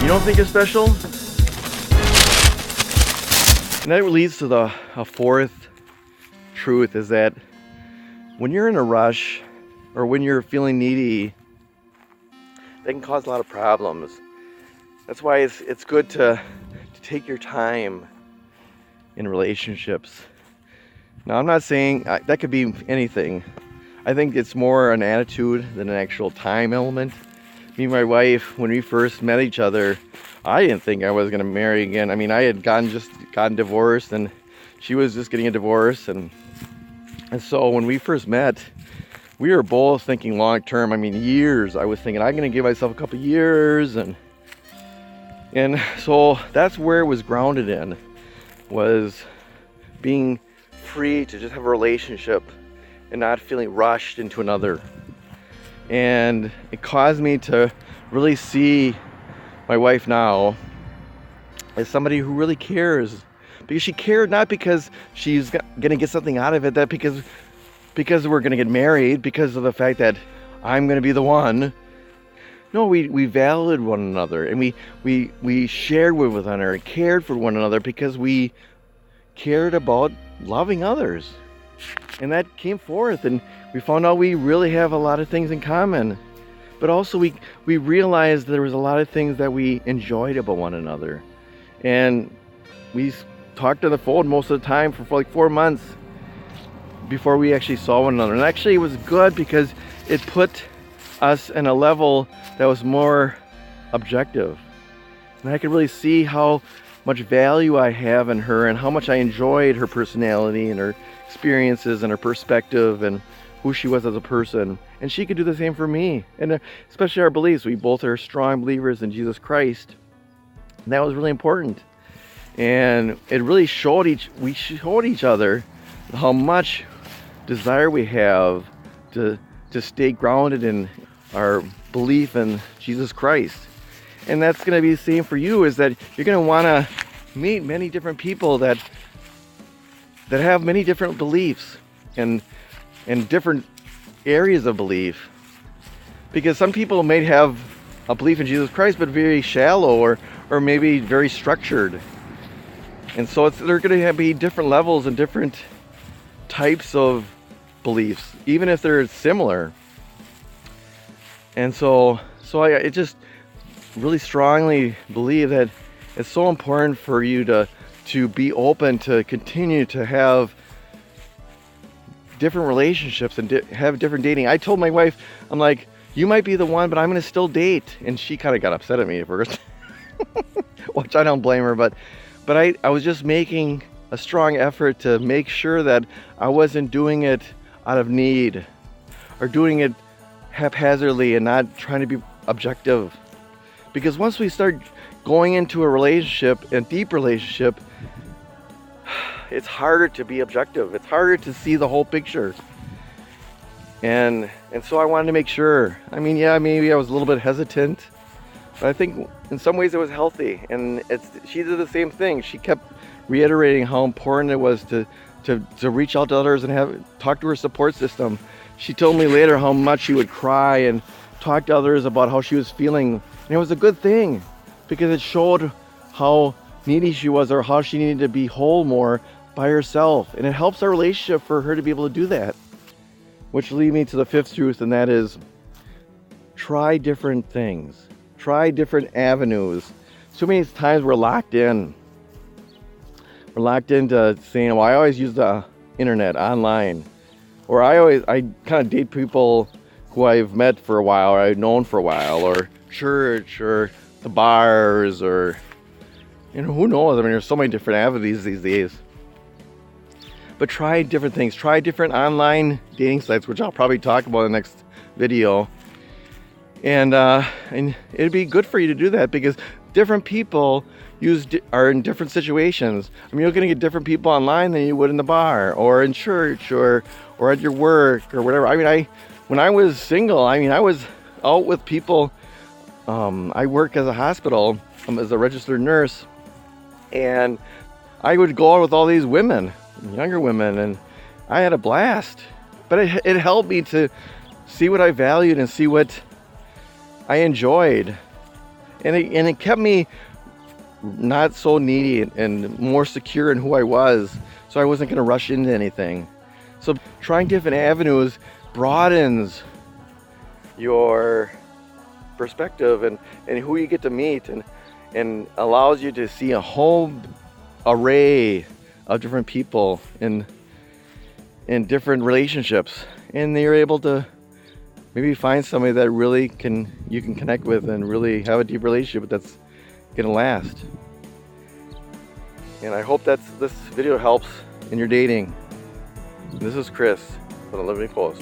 don't think you're special? And that leads to a fourth truth, is that when you're in a rush or when you're feeling needy, that can cause a lot of problems. That's why it's good to take your time in relationships. Now, I'm not saying that could be anything. I think it's more an attitude than an actual time element. Me and my wife, when we first met each other, I didn't think I was going to marry again. I mean, I had gotten divorced, and she was just getting a divorce. And so when we first met, we were both thinking long term. I mean, years. I was thinking, I'm going to give myself a couple years. And so that's where it was grounded in, was being free to just have a relationship and not feeling rushed into another. And it caused me to really see my wife now as somebody who really cares, because she cared not because she's gonna get something out of it, that because we're gonna get married, because of the fact that I'm gonna be the one. No, we valued one another, and we shared with one another, cared for one another, because we cared about loving others. And that came forth, and we found out we really have a lot of things in common. But also we realized there was a lot of things that we enjoyed about one another. And we talked on the phone most of the time for like 4 months before we actually saw one another. And actually it was good, because it put us in a level that was more objective. And I could really see how much value I have in her, and how much I enjoyed her personality and her experiences and her perspective and who she was as a person. And she could do the same for me, and especially our beliefs. We both are strong believers in Jesus Christ, and that was really important. And it really showed each other how much desire we have to stay grounded in our belief in Jesus Christ. And that's going to be the same for you, is that you're going to want to meet many different people that have many different beliefs and different areas of belief. Because some people may have a belief in Jesus Christ, but very shallow, or maybe very structured. And so they're going to be different levels and different types of beliefs, even if they're similar. And so I just really strongly believe that it's so important for you to be open to continue to have different relationships and have different dating. I told my wife, I'm like, you might be the one, but I'm going to still date. And she kind of got upset at me at first, which I don't blame her. But I was just making a strong effort to make sure that I wasn't doing it out of need or doing it haphazardly and not trying to be objective. Because once we start going into a relationship, a deep relationship, it's harder to be objective. It's harder to see the whole picture. And so I wanted to make sure. I mean, yeah, maybe I was a little bit hesitant, but I think in some ways it was healthy. And she did the same thing. She kept reiterating how important it was to reach out to others and talk to her support system. She told me later how much she would cry and talk to others about how she was feeling. And it was a good thing, because it showed how needy she was, or how she needed to be whole more by herself. And it helps our relationship for her to be able to do that. Which leads me to the fifth truth, and that is try different things. Try different avenues. So many times we're locked in. We're locked into saying, well, I always use the internet, online. Or I kind of date people who I've met for a while, or I've known for a while, or church, or the bars, or, who knows? I mean, there's so many different avenues these days. But try different things. Try different online dating sites, which I'll probably talk about in the next video. And it'd be good for you to do that, because different people are in different situations. I mean, you're going to get different people online than you would in the bar, or in church, or at your work, or whatever. I mean, when I was single, I was out with people. I work as a hospital, as a registered nurse, and I would go out with all these women, younger women, and I had a blast. But it helped me to see what I valued and see what I enjoyed. And it kept me not so needy and more secure in who I was, so I wasn't going to rush into anything. So trying different avenues broadens your perspective and who you get to meet, and allows you to see a whole array of different people in different relationships, and you're able to maybe find somebody that really you can connect with and really have a deep relationship that's gonna last. And I hope this video helps in your dating. This is Chris for the Living Post.